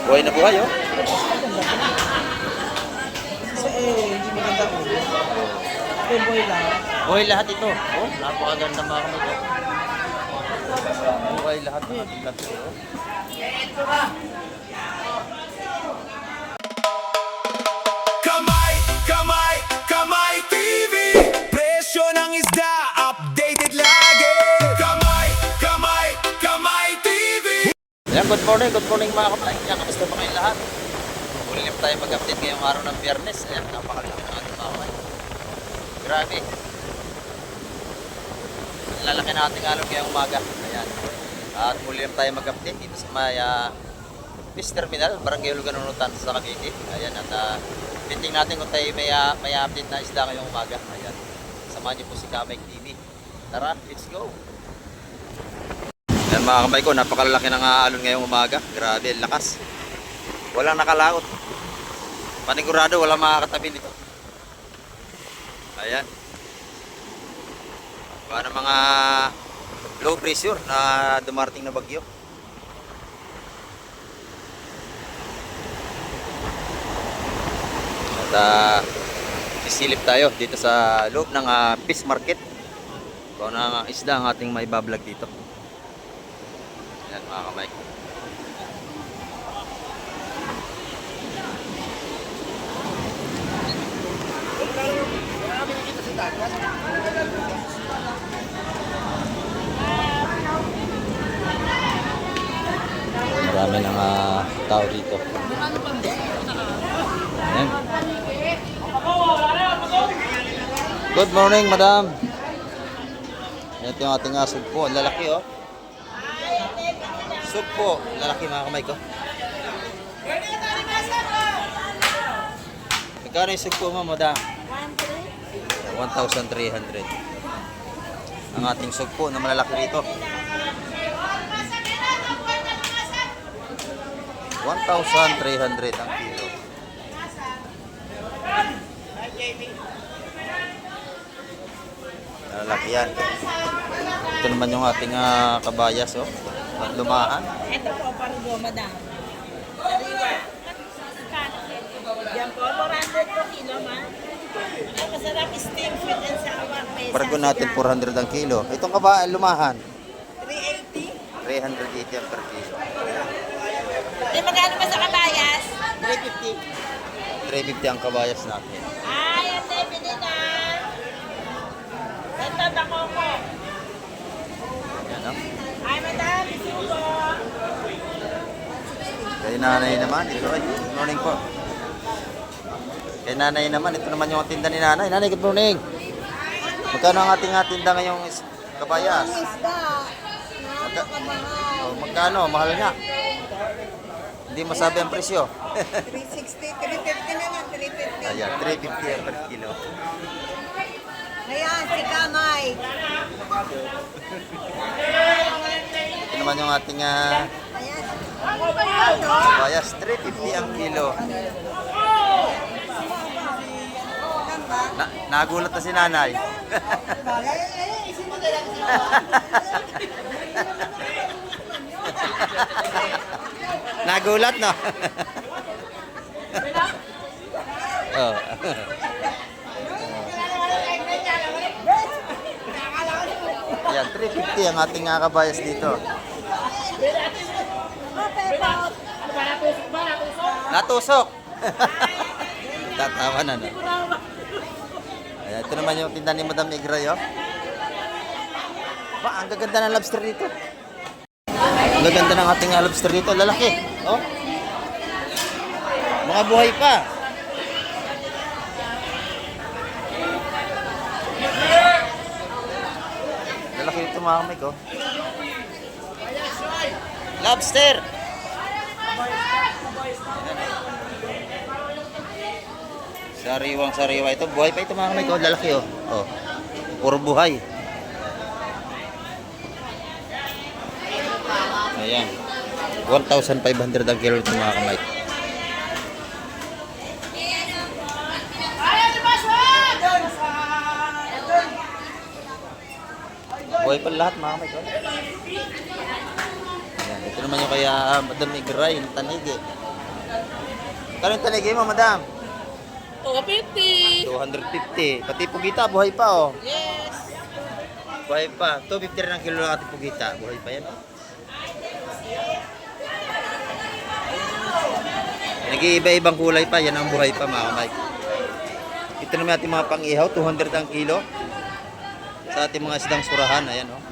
Buhay na buhay, oh. Kasi hindi maganda ko. Ito boy lang. Buhay lahat ito. Oh, napakaganda mga kamay. Buhay lahat ng ating lahat. Oh. Kamay, kamay, kamay TV. Presyo ng isda, updated lagi. Kamay, kamay, kamay TV. Ayan, good morning mga kamay. Ayan, kamusta pa kayong lahat? Muli na tayo mag-update ngayong araw ng Biyernes. Ayan, napakalaki ng ating mga kamay. Grabe. Ang lalaki na ating alon ngayong umaga. Ayan. At muli na tayo mag-update dito sa may Fish Terminal, Barangay Uluganunutan sa Cavite. Ayan, at piting natin kung tayo may update na isda ngayong umaga. Ayan. Samahan niyo po si Kamay TV. Tara, let's go! Ayan mga kamay ko, napakalaki ng alon ngayong umaga. Grabe, lakas. Walang nakalaot. Panigurado, walang makakatabi nito. Ayan. Paano mga low pressure na dumarating na bagyo. At sisilip tayo dito sa loob ng fish market. Kung ano ang isda ang ating may bablog dito. Ayan mga kamay. Marami ng tao dito. Ayan. Good morning, madam. Ito yung ating sugpo. Ang lalaki, oh. Sugpo. Lalaki, mga kamay ko. Magkano yung sugpo mo, madam? 1,300. Ang ating sugpo na malalaki rito. 1,300 ang kilo. Lalaki yan. Ito naman yung ating kabayas, oh. At lumahan. Ito po, parugo, madam. Yan po, 400 per kilo, ma'am. Ay, masarap steam, sweet and sour. Pargo natin 400 ang kilo. Itong lumahan, 380. 380 ang per kilo. Eh, magkano ba sa kabayas? 350. 350 ang kabayas natin. Ay, ate, pili na. Ito, bakoko. Yan, oh. Ay, madam, isubo. Kay nanay naman, ito ay, good morning po. Kay nanay naman, ito naman yung tinda ni nanay. Nanay, good morning. Magkano ang ating tinda ngayong kabayas? Isda. Napakamahal. Magkano? Mahal nga. Hindi masabi ang presyo. 360, 350 na lang, 350. Ayan, 350 ang per kilo. Ayan, si Kamay. Ito naman yung ating Ayan. kabayas, 350 ang kilo. Nagulat na si nanay. Nagulat, no? Oh. Ayan, 350 ang ating kabayas dito. Natusok. Tatawa na, no? Ayan, ito naman yung tinda ni Madam Igray, oh. Ba, ang gaganda ng lobster dito. Ang gaganda ng ating lobster dito. Lalaki, oh. Mga buhay pa. Lalaki dito mga kamay ko. Lobster! Sariwang-sariwa ito. Buhay pa ito mga kamay ko. Lalaki, oh. Oh. Puro buhay. Ayan. 1,500 ang kilo ito mga kamay. Buhay pa lahat mga kamay ko. Ayan. Ito naman yung kaya Madam Igray, yung tanig, eh. Kano yung taligay mo, madam? 250. 250. Pati pugita, buhay pa, oh. Yes. Buhay pa. 250 rin ang kilo ng ating pugita. Buhay pa yan, oh. Nag-iiba-ibang kulay pa. Yan ang buhay pa, mga Mike. Ito naman ating mga pang-ihaw. 200 ang kilo. Sa ating mga isdang surahan. Ayan, oh.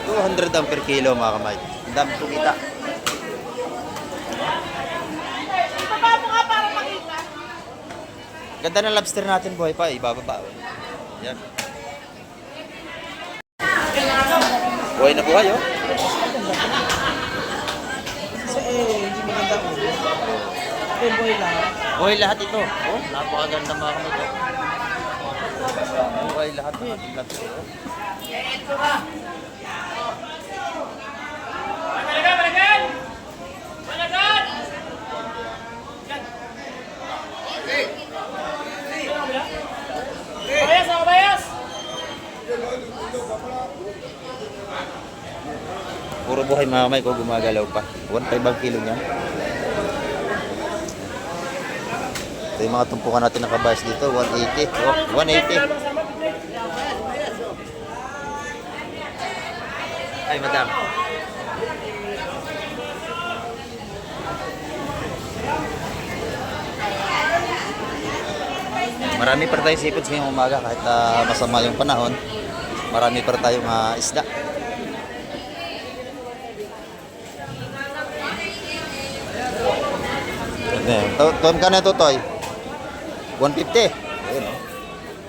$200 ang per kilo, mga kamay. Ang dami pugita. Ibaba mo nga para makita. Ganda ng lobster natin, buhay pa. Ibababa. Yan. Buhay na buhay, oh. So, hindi maganda ko. Boy lang. Buhay lahat ito. Oh, napakaganda, mga kamay. Buhay lahat ng ating lobster, oh. Puro buhay, mga kamay ko, gumagalaw pa. 1.5 ang kilo niyan. Ito yung mga tumpukan natin ng kabayas dito. 180. Oh, 180. Ay, madam. Marami pa tayong seafoods ngayong umaga kahit masama yung panahon. Marami pa tayong isda. Tuon ka na ito, Toy. 150. Ayun, oh.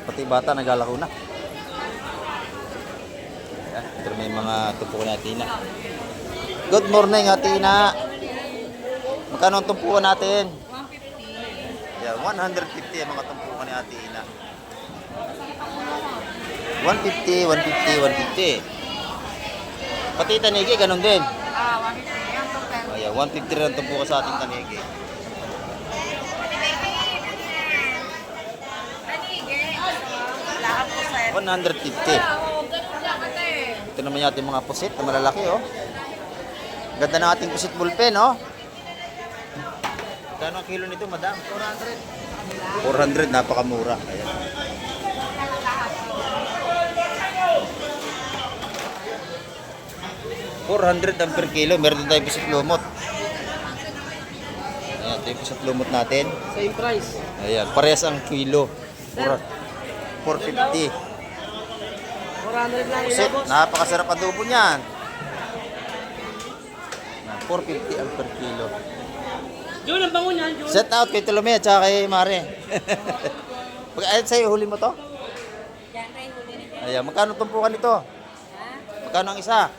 Pati bata naglalako na. Ayan, ito may mga tumpukan ni Atina. Good morning, Atina. Magkano ang tumpukan natin? 150. Yeah, 150 ang mga tumpukan ni Atina. 150, 150, 150. Pati tanigi, ganun din. 150. Ayan, 150 rin ang tumpukan sa ating tanigi. Lahat po, sir. 150. Ito naman yung ating mga pusit na malalaki, oh. Ganda ng ating pusit bulpen, oh. Gano'ng ang kilo nito, madam? 400. 400, napakamura. Ayan. $400 ang per kilo. Meron din tayong pusit lumot. Ayan, ito yung pusit lumot natin. Same price. Ayan, parehas ang kilo. 450. 400 lang Pusit, napakasarap adobo niyan. 450 ang per kilo. Jun, ang bango niyan, Jun. Set out kay Tolome at saka kay Mare. Ayun sa'yo, huli mo to? Ayan, magkano tumpukan ito? Magkano ang isa?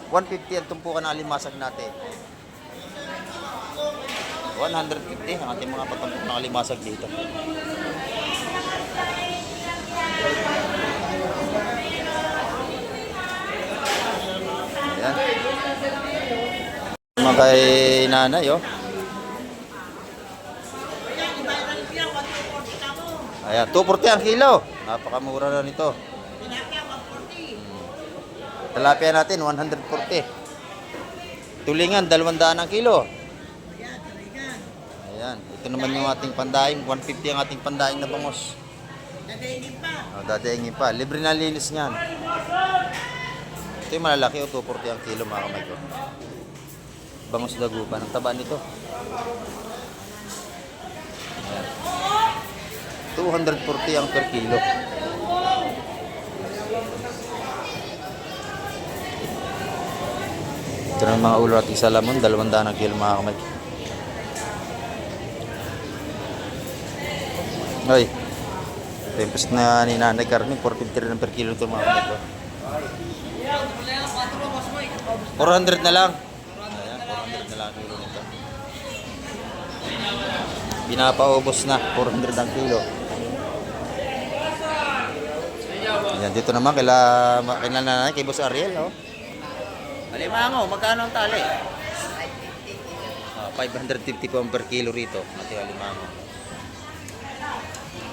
150 ang tumpukan ng alimasag natin. 150 ang ating mga patumpok ng alimasag dito. Ayan. Mga kay nanay, oh. Ayan, 240 ang kilo. Napakamura na nito. Tilapia natin, 140. Tulingan, 200 ang kilo. Ayan, ito naman yung ating pandaing. 150 ang ating pandaing na bangos. Dadaingin pa. Oh, dadaingin pa. Libre na linis niyan. Ito yung malalaki, 240 ang kilo, mga kamay ko. Bangos dagupan. Ang taba nito. Ayan. 240 ang per kilo. Ito ng mga ulo natin sa lamon, 200 ang kilo, mga kamay. Ay, tempest na ni Nanay Carmen, 450 rin per kilo ito, mga kamay ko. 400 na lang. Ayan, 400 na lang ang kilo nito. Pinapaubos na, 400 ang kilo. Ayan, dito naman kila Nanay, kay Boss Ariel, oh. Alimango, magkano ang tali? 550 po ang per kilo rito, ate alimango.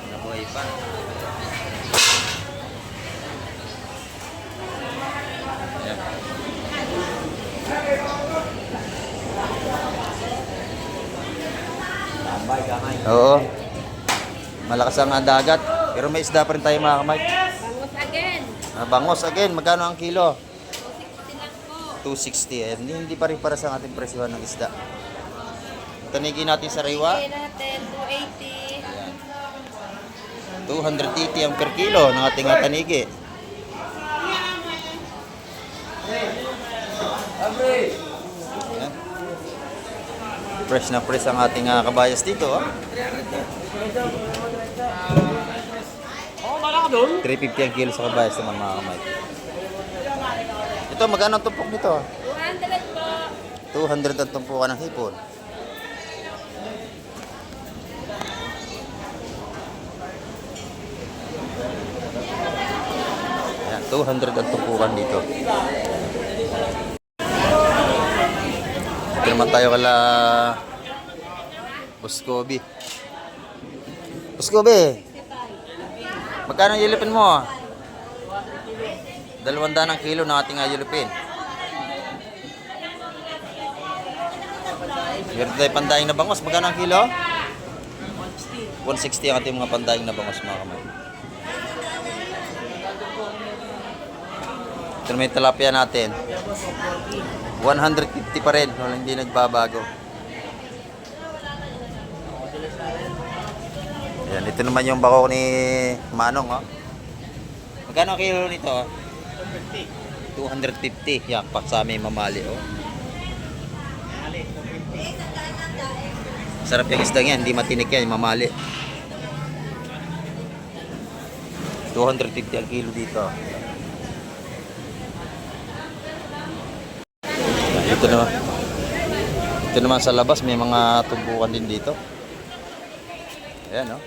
Nabuhay pa. Oo. Malakas ang dagat. Pero may isda pa rin tayo mga kamay. Bangus again. Bangos again. Magkano ang kilo? 260 lang po. 260. Eh, hindi pa rin para sa ating presyohan ng isda. Tanigin natin sa riwa. Bigyan natin 280. 280 ang per kilo ng ating tanigi. Ayan. Fresh na fresh ang ating kabayas dito. Oh. 350 ang kilo sa kabayas naman mga kamay. Ito, magkano ang tumpok nito? 200 po. 200 ang tumpukan ng hipon. Ayan, 200 ang tumpukan dito. Ito naman tayo kala Buscobi. Buscobi, magkano ang yelupin mo? 200 ang kilo ng ating yelupin. Meron tayo pandayang na bangos. Magkano ang kilo? 160 ang ating mga pandayang na bangos mga kamay. Ito na may tilapia natin. 150 pa rin. Wala, hindi nagbabago. Ayan, ito naman yung bako ni Manong. Oh. Magkano ang kilo nito? 250. Yan, pa sa amin mamali. Oh. Sarap yung isda yan, hindi matinik yan, mamali. 250 ang kilo dito. Ito naman. Ito naman sa labas, may mga tumbukan din dito. Ayan, oh.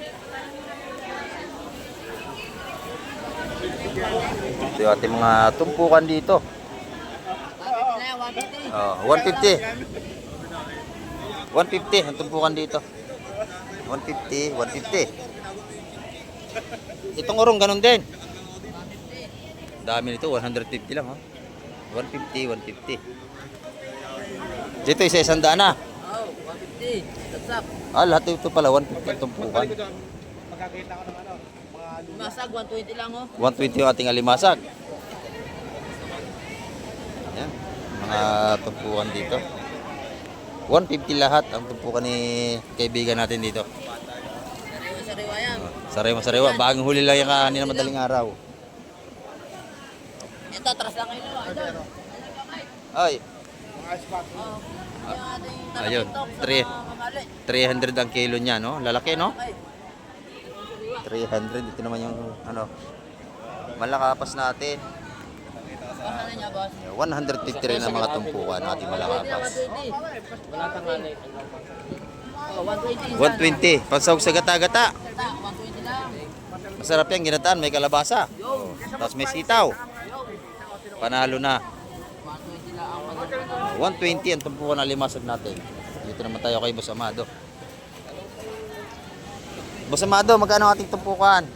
Ito yung ating mga tumpukan dito. 150. 150 ang tumpukan dito. 150, 150. Itong urong ganun din. Dami nito, 150 lang, oh. 150, 150. Dito isa 100 na. Oh, 150. That's up. Lahat ito pala 150 ang tumpukan. Masag, 120 lang oh. 120 yung ating alimasag. Ayan, mga tumpukan dito. 150 lahat ang tumpukan ni kaibigan natin dito. Sariwa yan. Sariwa. Bagong huli lang yung kanina madaling araw. Ito, atras lang kayo. Ay, ayun, Ayun. 300 ang kilo niya, no? Lalaki, no? 300. Ito naman yung, ano, malakapas natin. 150 rin ang mga tumpukan natin malakapas. 120. Pansahog sa gata-gata. 120 lang. Masarap yan, ginataan. May kalabasa. Tapos may sitaw. Panalo na. 120 ang tumpukan na limasag natin. Dito naman tayo kay Boss Amado. Boss Amado, magkano ang ating tumpukan?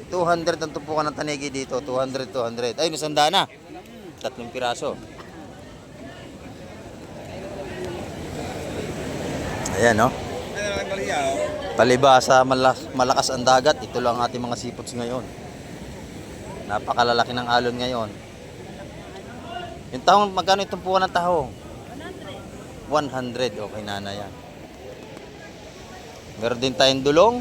200 ang tumpukan ng tanigi dito. 200, 200. Ay, nasanda na. 3 piraso. Ayan, no? Palibasa, malakas ang dagat. Ito lang ang ating mga seafoods ngayon. Napakalalaki ng alon ngayon. Yung tahong, magkano yung tumpukan ng tahong? 100. Okay na yan. Meron din tayong dulong.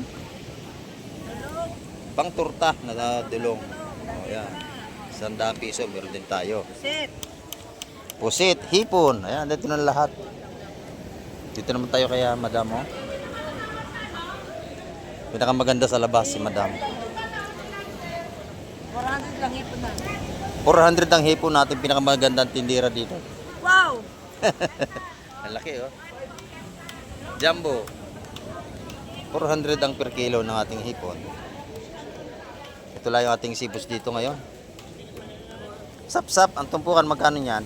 Pang turta na dulong. O yan. 100 piso. Meron din tayo. Pusit. Hipon. Ayan. Dito na lahat. Dito naman tayo kaya madam. Oh. Pinakamaganda sa labas si madam. 400 lang ipon na. 400 ang hipon natin. Pinakamagandang tindira dito. Wow! Ang laki, oh. Jumbo. 400 ang per kilo ng ating hipon. Ito lang yung ating sibos dito ngayon. Sap-sap, ang tumpukan magkano yan?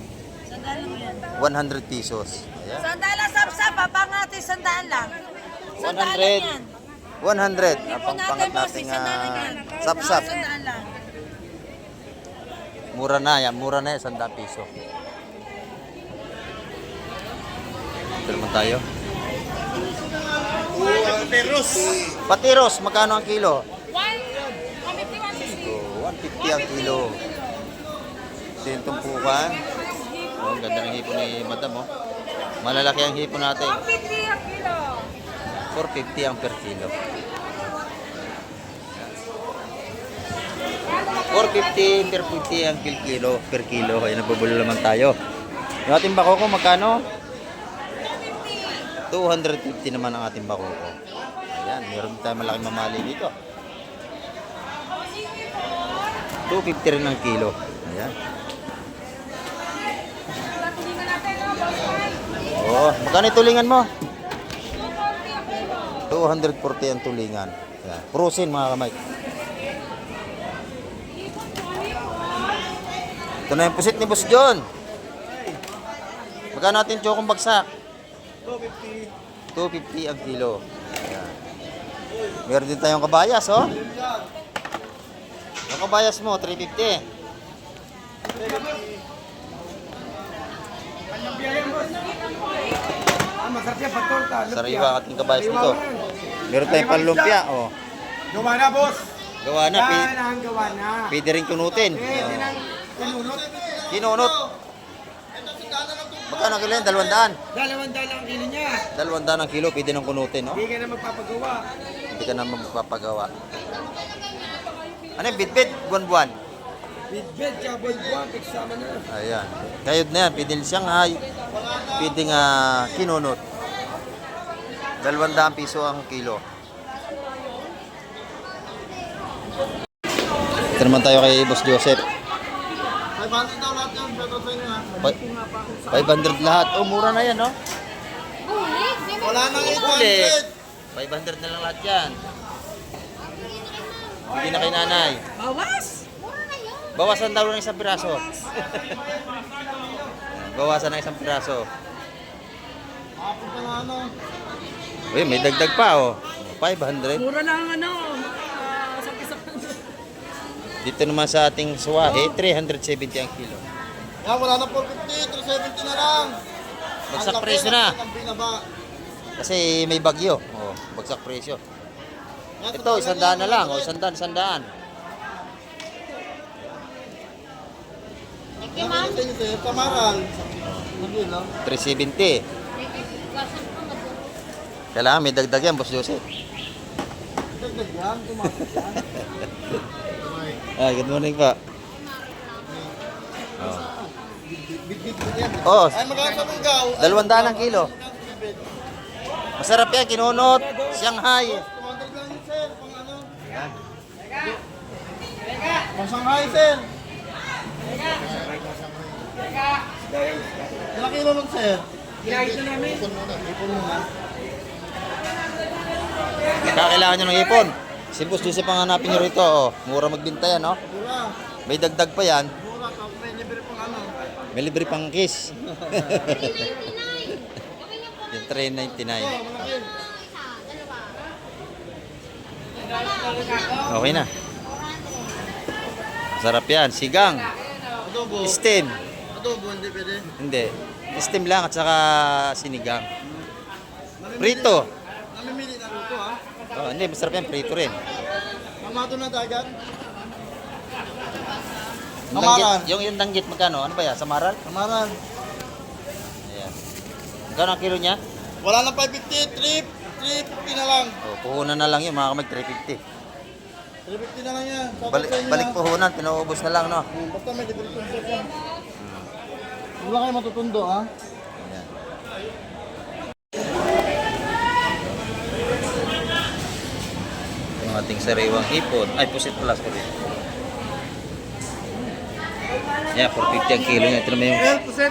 100 pesos. Ayan. Sandala, sap-sap. Papang natin, sandaan lang. 100. 100. Ang pangpangat nating sap-sap. Sandaan lang. Mura na yan. Mura na yan. 100 piso. Ito naman tayo. Patiros, magkano ang kilo? 150, 160. Oh, 150 ang kilo. Ito yung tumpukan. Oh, ang ganda ng hipon ni Madam, oh. Malalaki ang hipon natin. 150 ang kilo. 450 ang per kilo. 450 per 50 ang per kilo. Kaya nabubulo naman tayo. Yung ating bakoko, magkano? 250 naman ang ating bakoko. Ayan, meron tayo malaking mamali dito. 250 rin ang kilo. Ayan. Tulingan natin, no, boss Mike? Oh, magkano yung tulingan mo? 240 ang kilo. 240 ang tulingan. Ayan. Prusin mga kamay. Ito na yung pusit ni Boss John. Magkano natin chokong bagsak? 250 ang kilo. Ayan. Meron din tayong kabayas, oh. Yung kabayas mo, 350. Sariwa ang ating kabayas dito. Meron tayong panlumpia, oh. Gawa na, boss. Gawa na, Yan ang gawa na. pwede rin kunutin. Pwede nang pinunot. Kinunot. Magkano kilo yan? 200. 200 ang kilo niya. 200 ang kilo, pwede nang kunutin, no? Hindi ka na magpapagawa. Hindi ka naman magpapagawa. Ano yung bitbit? Buwan-buwan. Bidbid, buwan, pigsama na. Ayan. Kayod na yan. Pwede Shanghai. Pwede nga kinunot. 200 piso ang kilo. Ito naman tayo kay Boss Joseph. 500 daw lahat yan. Pero sa inyo ha. 500 lahat. Oh, mura na yan, no? Wala nang Uli. 800. 500 na lang lahat yan. Hindi na kay nanay. Bawas! Bawasan daw ng isang piraso. Bawasan ng isang piraso. Ako pa na ano. Uy, may dagdag pa, oh. 500. Mura lang ano. Sakit-sakit. Dito naman sa ating suwahe, 370 ang kilo. Yan, wala na 450. 370 na lang. Bagsak Ang laki, presyo na. Ang binaba. Kasi may bagyo. Oh, bagsak presyo. Yan, Ito, 100 na lang. Oh, 100. Ano sa inyo, sir? Kamaral. Hindi, no? 370. Kailangan may dagdag yan, Boss Joseph. Dagdag yan. Tumakas yan. Ah, good morning pa. Oh. Bidbid ko yan. Oh, Ay, magkano sa munggaw? 200 ang kilo. Masarap yan, kinunot. Shanghai. 200 lang yun, sir. Pang ano? Pang Shanghai, sir. Ilang kilo lang, sir? Ginahit na namin. Ipon muna. Kakailangan nyo ng ipon. Si Boss Joseph ang hanapin nyo rito. Oh. Mura magbinta yan, no? Mura. May dagdag pa yan. Mura. Tapos may libre pang ano. May libre pang kiss. Yung 399. Oh, malaki. Okay na. Sarap yan. Sigang. Adobo. Steam. Adobo, hindi pwede. Hindi. Steam lang at saka sinigang. Prito. Namimili na rito, ha? Oh, hindi, masarap yan. Prito rin. Mamato na dagat. Yung Samaran. danggit, yung danggit magkano? Ano ba yan? Samaran? Kamaran. Ayan. Magkano ang kilo niya? Wala na 550. 350 na lang. Oh, puhunan na lang yun. Mga kamay 350. 350 na lang yan. Sabi Balik, sa inyo, balik ha? puhunan. Pinuubos na lang, no? Basta may libre pang yan. Wala kayo matutundo, ha? Ayan. Yung ating sariwang hipon. Ay, pusit pala. Sorry. Yeah, 450 ang kilo niya. Ito naman yung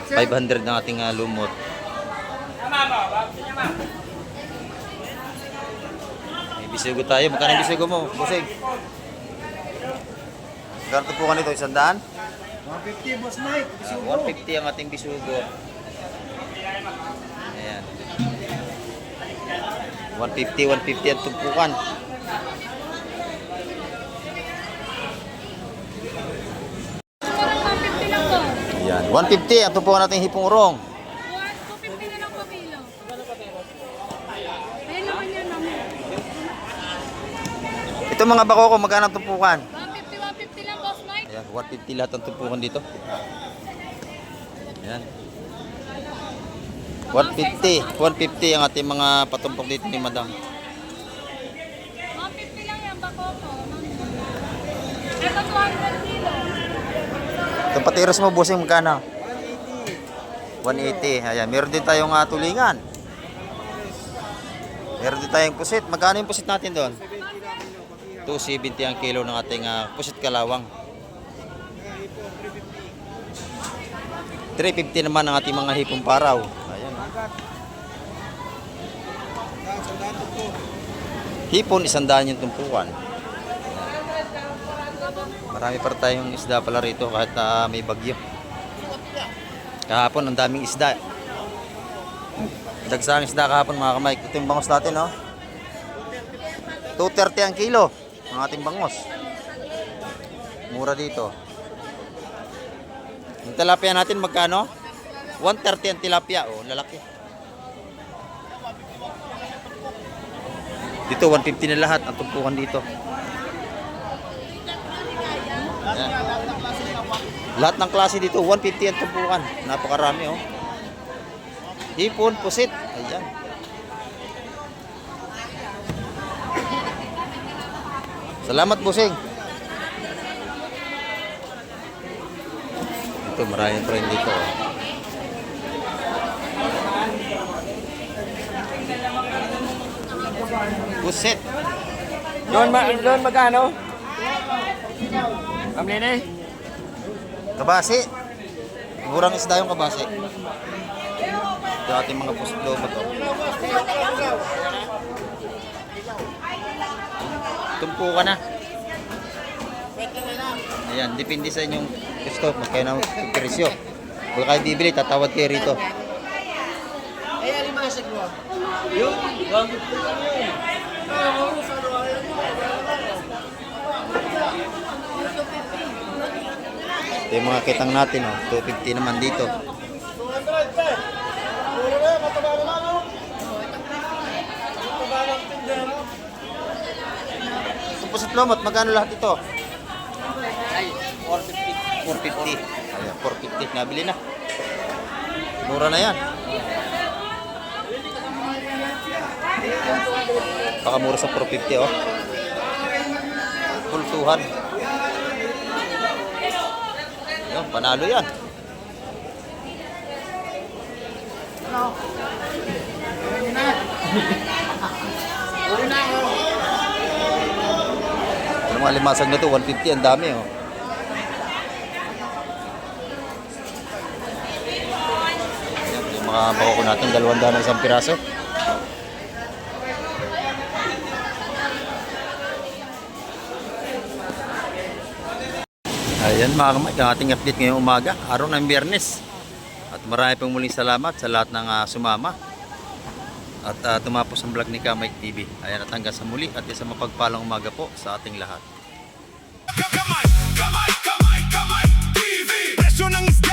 500 ng ating lumot. May bisugo tayo. Magkano yung bisugo mo? Busig. Ganito po kanito, 100? 150, Boss Mike. 150 ang ating bisugo. Ayan. 150 ang tumpukan. Parang 150 lang po. Ayan. 150 ang tumpukan nating hipong urong. 250 na lang po kilo. Ayun naman yan, ma'am. Ito mga bako ko, magkano ang tumpukan? 150 lang, Boss Mike. Ayan, 150 lahat ang tumpukan dito. Ayan. 150 ang ating mga patumpok dito ni Madam. 150 lang yan, bako ko. Ito 200 kilo. Itong patiros mo, busing magkano? 180. Ayan, meron din tayong tulingan. Meron din tayong pusit. Magkano yung pusit natin doon? 270 ang kilo ng ating pusit kalawang. 350 naman ang ating mga hipong paraw. Ayan. Hipon, 100 yung tumpukan. Marami pa tayong isda pala rito kahit may bagyo. Kahapon ang daming isda. Dagsang isda kahapon mga kamay. Ito yung bangos natin, no? 230 ang kilo ang ating bangos. Mura dito. Yung tilapia natin magkano? 130 ang tilapia. Oh, lalaki. Dito 150 na lahat ang tumpukan dito. Ayan. Lahat ng klase dito 150 ang tumpukan. Napakarami oh. Hipon, pusit. Ayan. Salamat, busing. Ito, maraming friend dito. Oh. Pusit. Doon magkano? Kamlini? Kabasi. Murang isda yung kabasi. Ito ating mga pusit doon to. Tumpukan na. Ayan, depende sa inyong gusto. Magkano ng presyo. Kung kayo bibili, tatawad kayo rito. Ito yung mga kitang natin, oh. 250 naman dito. Itong pusit lumot, magkano lahat ito? Ay, 450. 450. Ayan, 450. Nabili na. Mura na yan. Baka mura sa 450, oh. Pultuhan. Ayan, panalo yan. Ito mga limasag na to, 150. Ang dami, oh. Yung mga bako ko natin, 200 ng isang piraso. Ayan mga kamay, ang ating update ngayong umaga, araw ng Biyernes. At marami pong muling salamat sa lahat ng sumama at tumapos ang vlog ni Kamay TV. Ayan, at hanggang sa muli at isang mapagpalang umaga po sa ating lahat. Kamay TV. Presyo ng isda.